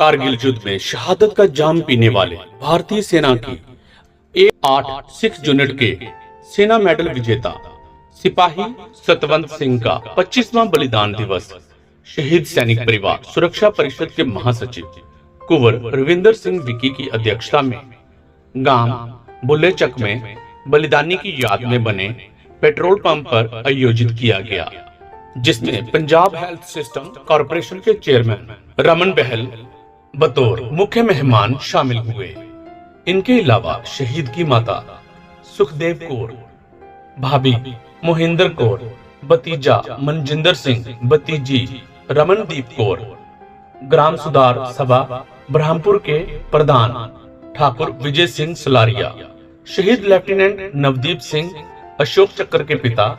कारगिल युद्ध में शहादत का जाम पीने वाले भारतीय सेना की A8 सिख यूनिट के सेना मेडल विजेता सिपाही सतवंत सिंह का 25वां बलिदान दिवस शहीद सैनिक परिवार सुरक्षा परिषद के महासचिव कुंवर रविंदर सिंह विकी की अध्यक्षता में गांव बुल्लेचक में बलिदानी की याद में बने पेट्रोल पंप पर आयोजित किया गया, जिसमें पंजाब हेल्थ सिस्टम कॉरपोरेशन के चेयरमैन रमन बहल बतौर मुख्य मेहमान शामिल हुए। इनके अलावा शहीद की माता सुखदेव कौर, भाभी मोहिंदर कौर, भतीजा मनजिंदर सिंह, भतीजी रमनदीप कौर, ग्राम सुधार सभा ब्रह्मपुर के प्रधान ठाकुर विजय सिंह सलारिया, शहीद लेफ्टिनेंट नवदीप सिंह अशोक चक्र के पिता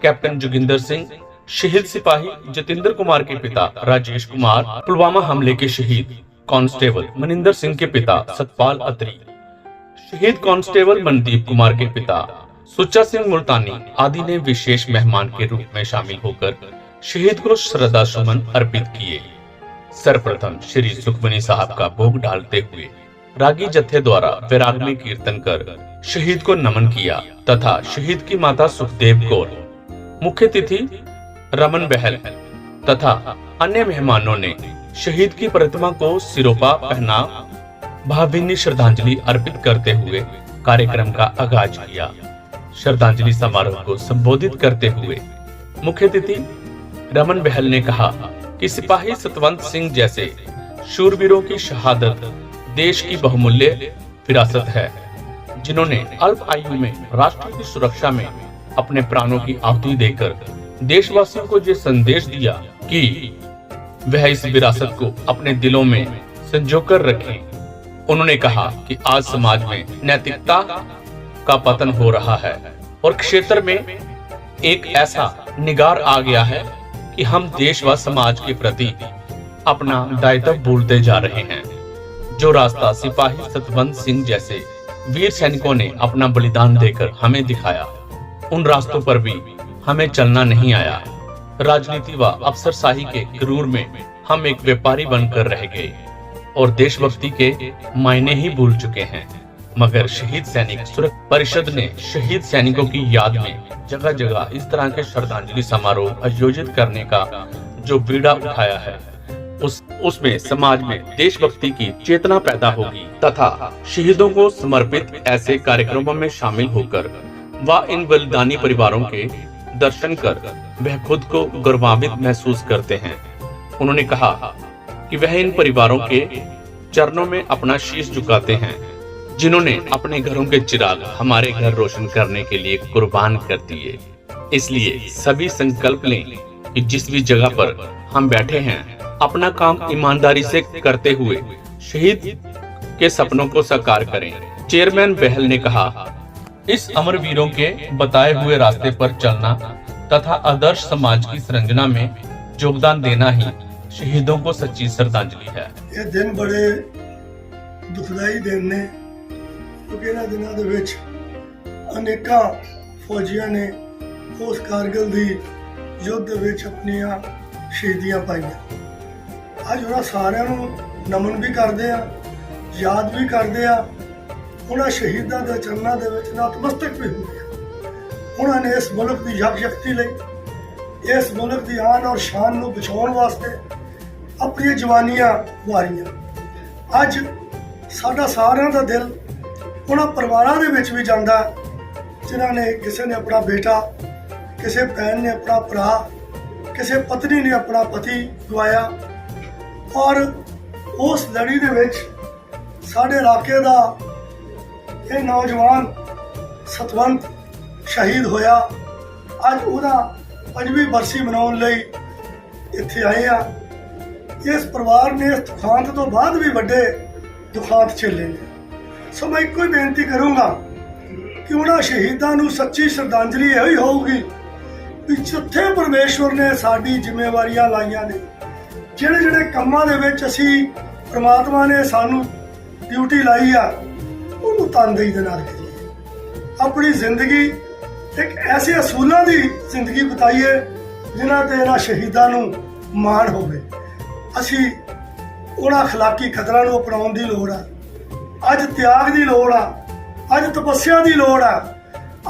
कैप्टन जोगिंदर सिंह, शहीद सिपाही जतिंदर कुमार के पिता राजेश कुमार, पुलवामा हमले के शहीद कांस्टेबल मनिंदर सिंह के पिता सतपाल अत्री, शहीद कांस्टेबल मनदीप कुमार के पिता सुच्चा सिंह मुल्तानी आदि ने विशेष मेहमान के रूप में शामिल होकर शहीद को श्रद्धा सुमन अर्पित किए। सर्वप्रथम श्री सुखमनी साहब का भोग डालते हुए रागी जत्थे द्वारा वैराग्य कीर्तन कर शहीद को नमन किया तथा शहीद की माता सुखदेव कौर, मुख्य अतिथि रमन बहल तथा अन्य मेहमानों ने शहीद की प्रतिमा को सिरोपा पहना भावभीनी श्रद्धांजलि अर्पित करते हुए कार्यक्रम का आगाज किया। श्रद्धांजलि समारोह को संबोधित करते हुए मुख्य अतिथि रमन बहल ने कहा कि सिपाही सतवंत सिंह जैसे शूरवीरों की शहादत देश की बहुमूल्य विरासत है, जिन्होंने अल्प आयु में राष्ट्र की सुरक्षा में अपने प्राणों की आहुति देकर देशवासियों को ये संदेश दिया कि वह इस विरासत को अपने दिलों में संजोकर रखें। उन्होंने कहा कि आज समाज में नैतिकता का पतन हो रहा है और क्षेत्र में एक ऐसा निगार आ गया है कि हम देश व समाज के प्रति अपना दायित्व भूलते जा रहे हैं। जो रास्ता सिपाही सतवंत सिंह जैसे वीर सैनिकों ने अपना बलिदान देकर हमें दिखाया, उन रास्तों पर भी हमें चलना नहीं आया। राजनीति व अफसरशाही के क्रूर में हम एक व्यापारी बनकर रह गए और देशभक्ति के मायने ही भूल चुके हैं। मगर शहीद सैनिक सुरक्षा परिषद ने शहीद सैनिकों की याद में जगह जगह इस तरह के श्रद्धांजलि समारोह आयोजित करने का जो बीड़ा उठाया है, उसमें समाज में देशभक्ति की चेतना पैदा होगी तथा शहीदों को समर्पित ऐसे कार्यक्रमों में शामिल होकर व इन बलिदानी परिवारों के दर्शन कर वह खुद को गौरवान्वित महसूस करते हैं। उन्होंने कहा कि वह इन परिवारों के चरणों में अपना शीश झुकाते हैं, जिन्होंने अपने घरों के चिराग हमारे घर रोशन करने के लिए कुर्बान कर दिए। इसलिए सभी संकल्प लें कि जिस भी जगह पर हम बैठे हैं अपना काम ईमानदारी से करते हुए शहीद के सपनों को साकार करें। चेयरमैन बहल ने कहा, इस अमर वीरों के बताए हुए रास्ते पर चलना तथा आदर्श समाज की संरचना में योगदान देना ही शहीदों को सच्ची श्रद्धांजलि है। ये दिन बड़े दुखदाई दिन ने, क्योंकि इन्हां दिनां दे विच अनेकां फौजियां ने उस कारगिल दी युद्ध दे विच अपनियां शहीदियां पाईयां। अज उन्हां सारिਆਂ ਨੂੰ नमन भी करदे आ, याद भी करदे आ, उन्हां शहीदां दे चरनां दे विच नतमस्तक भी होए आ। उन्हां ने इस मुल्क दी यकशक्ति लई, इस मुल्क दी आन और शान नूं बचाउण वास्ते अपनी जवानियां वारीਆਂ। अज साडा सारिਆਂ दा दिल उन्हां परिवारां दे विच भी जांदा जिन्हां ने, किसी ने अपना बेटा, किसी भैन ने अपना भरा, किसी पत्नी ने अपना पति गवाया और उस लड़ी दे विच साडे इलाके दा ये नौजवान सतवंत शहीद होया। अज उहदा 5वीं बरसी मनाउण लई इत्थे आए आ। इस परिवार ने इस दुखांत तो बाद भी वड्डे दुखांत झेले ने। सो मैं इक्को ही बेनती करूँगा कि उन्हां शहीदां नूं सच्ची श्रद्धांजलि यही होगी कि जिथे परमेश्वर ने साडी जिम्मेवारियां लाइयां ने, जिहड़े जिहड़े कामां दे विच असीं परमात्मा ने सानू ड्यूटी लाई आ, उन्होंने तनदेही दे नाल करिए। अपनी जिंदगी एक ऐसे असूलों की जिंदगी बिताइए जिन्हां ते इन्हां शहीदां नूं माण होवे। असीं ਉਹਨਾਂ ਅਖਲਾਕੀ ਕਦਰਾਂ ਨੂੰ ਅਪਣਾਉਣ ਦੀ ਲੋੜ ਆ। ਅੱਜ ਤਿਆਗ ਦੀ ਲੋੜ ਆ, ਅੱਜ ਤਪੱਸਿਆ ਦੀ ਲੋੜ ਆ,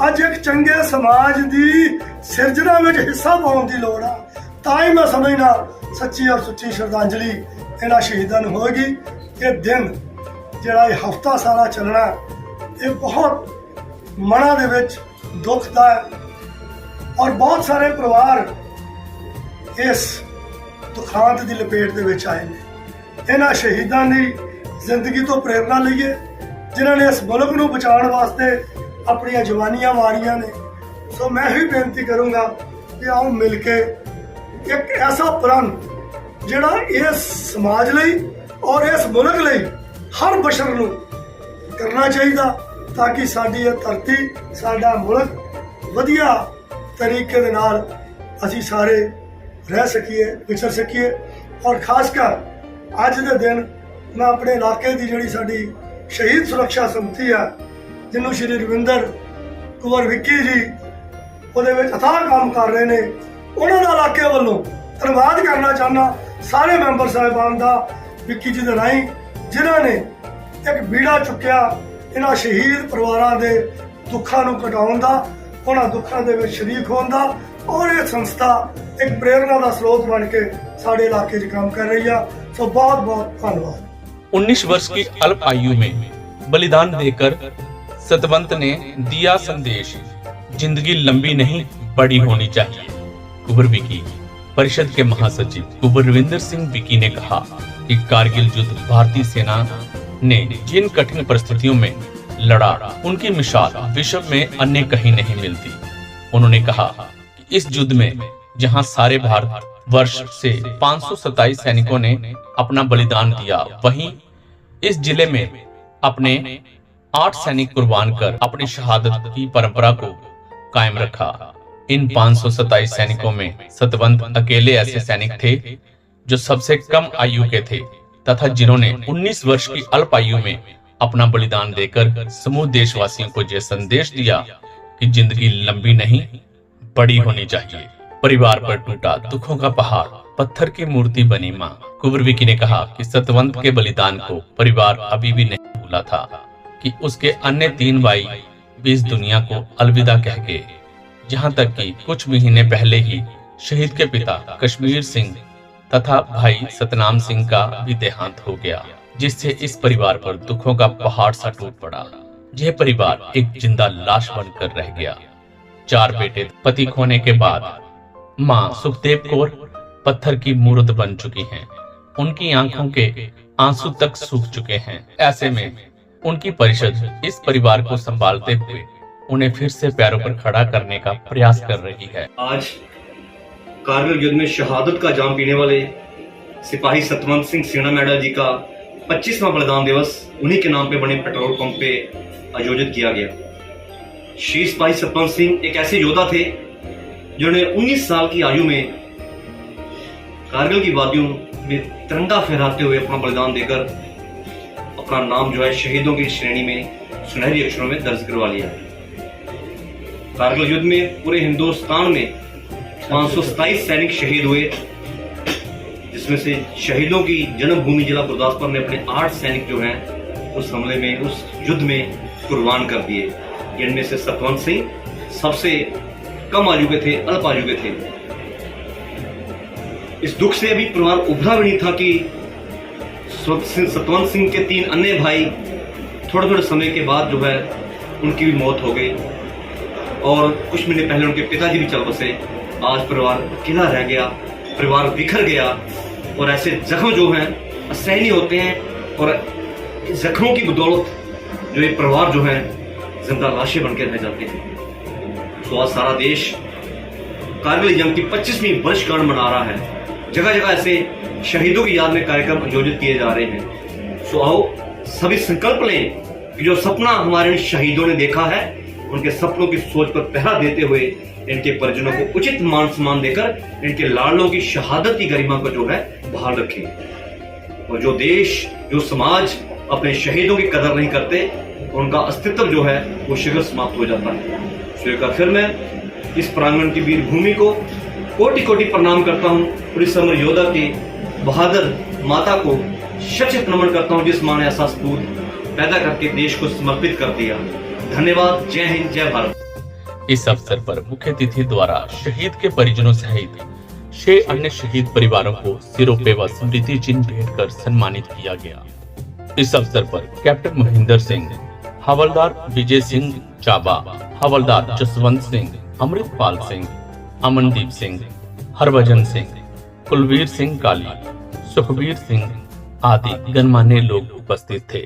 ਅੱਜ ਇੱਕ ਚੰਗੇ ਸਮਾਜ ਦੀ ਸਿਰਜਣਾ ਵਿੱਚ ਹਿੱਸਾ ਪਾਉਣ ਦੀ ਲੋੜ ਆ। ਤਾਂ ਹੀ ਮੈਂ ਸਮਝਦਾ ਸੱਚੀ ਔਰ ਸੁੱਚੀ ਸ਼ਰਧਾਂਜਲੀ ਇਹਨਾਂ ਸ਼ਹੀਦਾਂ ਨੂੰ ਹੋਏਗੀ। ਇਹ ਦਿਨ ਜਿਹੜਾ ਇਹ ਹਫਤਾ ਸਾਰਾ ਚੱਲਣਾ, ਇਹ ਬਹੁਤ ਮਨਾਂ ਦੇ ਵਿੱਚ ਦੁੱਖ ਦਾ ਹੈ ਔਰ ਬਹੁਤ ਸਾਰੇ ਪਰਿਵਾਰ ਇਸ ਦੁਖਾਂਤ ਦੀ ਲਪੇਟ ਦੇ ਵਿੱਚ ਆਏ ਨੇ। ਇਹਨਾਂ ਸ਼ਹੀਦਾਂ ਦੀ ਜ਼ਿੰਦਗੀ ਤੋਂ ਪ੍ਰੇਰਨਾ ਲਈਏ, ਜਿਨ੍ਹਾਂ ਨੇ ਇਸ ਮੁਲਕ ਨੂੰ ਬਚਾਉਣ ਵਾਸਤੇ ਆਪਣੀਆਂ ਜਵਾਨੀਆਂ ਵਾਰੀਆਂ ਨੇ। ਸੋ ਮੈਂ ਵੀ ਬੇਨਤੀ ਕਰੂੰਗਾ ਕਿ ਆਓ ਮਿਲ ਕੇ ਇੱਕ ਐਸਾ ਪ੍ਰਣ ਜਿਹੜਾ ਇਸ ਸਮਾਜ ਲਈ ਔਰ ਇਸ ਮੁਲਕ ਲਈ ਹਰ ਬਸ਼ਰ ਨੂੰ ਕਰਨਾ ਚਾਹੀਦਾ, ਤਾਂ ਕਿ ਸਾਡੀ ਇਹ ਧਰਤੀ, ਸਾਡਾ ਮੁਲਕ ਵਧੀਆ ਤਰੀਕੇ ਦੇ ਨਾਲ ਅਸੀਂ ਸਾਰੇ ਰਹਿ ਸਕੀਏ, ਵਿਚਰ ਸਕੀਏ। ਔਰ ਖਾਸ ਕਰ ਅੱਜ ਦੇ ਦਿਨ ਮੈਂ ਆਪਣੇ ਇਲਾਕੇ ਦੀ ਜਿਹੜੀ ਸਾਡੀ ਸ਼ਹੀਦ ਸੁਰੱਖਿਆ ਸਮਿਤੀ ਆ, ਜਿਹਨੂੰ ਸ਼੍ਰੀ ਰਵਿੰਦਰ ਕੁੰਵਰ ਵਿੱਕੀ ਜੀ ਉਹਦੇ ਵਿੱਚ ਅਥਾਹ ਕੰਮ ਕਰ ਰਹੇ ਨੇ, ਉਹਨਾਂ ਦਾ ਇਲਾਕੇ ਵੱਲੋਂ ਧੰਨਵਾਦ ਕਰਨਾ ਚਾਹੁੰਦਾ ਸਾਰੇ ਮੈਂਬਰ ਸਾਹਿਬਾਨ ਦਾ, ਵਿੱਕੀ ਜੀ ਦੇ ਰਾਹੀਂ, ਜਿਨ੍ਹਾਂ ਨੇ ਇੱਕ ਬੀੜਾ ਚੁੱਕਿਆ ਇਹਨਾਂ ਸ਼ਹੀਦ ਪਰਿਵਾਰਾਂ ਦੇ ਦੁੱਖਾਂ ਨੂੰ ਘਟਾਉਣ ਦਾ, ਉਹਨਾਂ ਦੁੱਖਾਂ ਦੇ ਵਿੱਚ ਸ਼ਰੀਕ ਹੋਣ ਦਾ। और ये संस्था एक प्रेरणा का स्रोत बन के साढ़े इलाके च काम कर रही है। सो बहुत बहुत धन्यवाद। 19 वर्ष की अल्प आयु में बलिदान देकर सतवंत ने दिया संदेश, जिंदगी लंबी नहीं बड़ी होनी चाहिए। कुंवर विकी परिषद के महासचिव कुंवर रविंदर सिंह विकी ने कहा कि कारगिल युद्ध भारतीय सेना ने जिन कठिन परिस्थितियों में लड़ा, उनकी मिसाल विश्व में अन्य कहीं नहीं मिलती। उन्होंने कहा इस युद्ध में जहां सारे भारत वर्ष से 527 सैनिकों ने अपना बलिदान दिया, वहीं इस जिले में अपने 8 सैनिक कुर्बान कर अपनी शहादत की परंपरा को कायम रखा। इन 527 सैनिकों में सतवंत अकेले ऐसे सैनिक थे जो सबसे कम आयु के थे तथा जिन्होंने 19 वर्ष की अल्प आयु में अपना बलिदान देकर समूह देशवासियों को यह संदेश दिया कि जिंदगी लंबी नहीं बड़ी होनी चाहिए। परिवार पर टूटा दुखों का पहाड़, पत्थर की मूर्ति बनी मां। कुंवर विकी ने कहा कि सतवंत के बलिदान को परिवार अभी भी नहीं भूला था कि उसके अन्य 3 भाई भी इस दुनिया को अलविदा कह गए। जहां तक कि कुछ महीने पहले ही शहीद के पिता कश्मीर सिंह तथा भाई सतनाम सिंह का भी देहांत हो गया, जिससे इस परिवार पर दुखों का पहाड़ सा टूट पड़ा। यह परिवार एक जिंदा लाश बनकर रह गया। 4 बेटे पति खोने के बाद मां सुखदेव कौर पत्थर की मूर्त बन चुकी हैं। उनकी आंखों के आंसू तक सूख चुके हैं। ऐसे में उनकी परिषद इस परिवार को संभालते हुए उन्हें फिर से पैरों पर खड़ा करने का प्रयास कर रही है। आज कारगिल युद्ध में शहादत का जाम पीने वाले सिपाही सतवंत सिंह सेना मेडल जी का 25वां बलिदान दिवस उन्हीं के नाम पे बने पेट्रोल पंप पे आयोजित किया गया। शहीद सिपाही सतवंत सिंह एक ऐसे योद्धा थे जिन्होंने 19 साल की आयु में कारगिल की वादियों में तिरंगा फहराते हुए अपना बलिदान देकर अपना नाम जो है शहीदों की श्रेणी में सुनहरी अक्षरों में दर्ज करवा लिया। कारगिल युद्ध में पूरे हिंदुस्तान में 527 सैनिक शहीद हुए, जिसमें से शहीदों की जन्मभूमि जिला गुरदासपुर में अपने 8 सैनिक जो हैं उस हमले में, उस युद्ध में कुर्बान कर दिए। इनमें से सतवंत सिंह सबसे कम आयु के थे, अल्प आयु के थे। इस दुख से अभी परिवार उभरा भी नहीं था कि सतवंत सिंह के 3 अन्य भाई थोड़े थोड़े समय के बाद जो है उनकी भी मौत हो गई और कुछ महीने पहले उनके पिताजी भी चल बसे। आज परिवार अकेला रह गया, परिवार बिखर गया और ऐसे जख्म जो हैं असहनीय होते हैं और जख्मों की बदौलत जो ये परिवार जो है जिंदा लाशें बनकर रह जाते हैं। तो आज सारा देश कारगिल जंग की 25वीं वर्षगांठ मना रहा है। जगह जगह ऐसे शहीदों की याद में कार्यक्रम आयोजित किए जा रहे हैं। सो आओ सभी संकल्प लें कि जो सपना हमारे शहीदों ने देखा है, उनके सपनों की सोच पर पहरा देते हुए इनके परिजनों को उचित मान सम्मान देकर इनके लाडलों की शहादत की गरिमा को जो है बहाल रखें। और जो देश, जो समाज अपने शहीदों की कदर नहीं करते, उनका अस्तित्व जो है वो शीघ्र समाप्त हो जाता है। तो एक बार फिर मैं इस प्रांगण की वीर भूमि को कोटि कोटि प्रणाम करता हूँ और इस समर योद्धा के बहादुर माता को शत शत नमन करता हूँ जिस माँ ने ऐसा सपूत पैदा करके देश को समर्पित कर दिया। धन्यवाद। जय हिंद, जय भारत। इस अवसर पर मुख्य अतिथि द्वारा शहीद के परिजनों सहित 6 अन्य शहीद परिवारों को सिरों पे व स्मृति चिन्ह भेंट कर सम्मानित किया गया। इस अवसर पर कैप्टन महेंद्र सिंह, हवलदार विजय सिंह चाबा, हवलदार जसवंत सिंह, अमृतपाल सिंह, अमनदीप सिंह, हरभजन सिंह, कुलवीर सिंह काली, सुखबीर सिंह आदि गणमान्य लोग उपस्थित थे।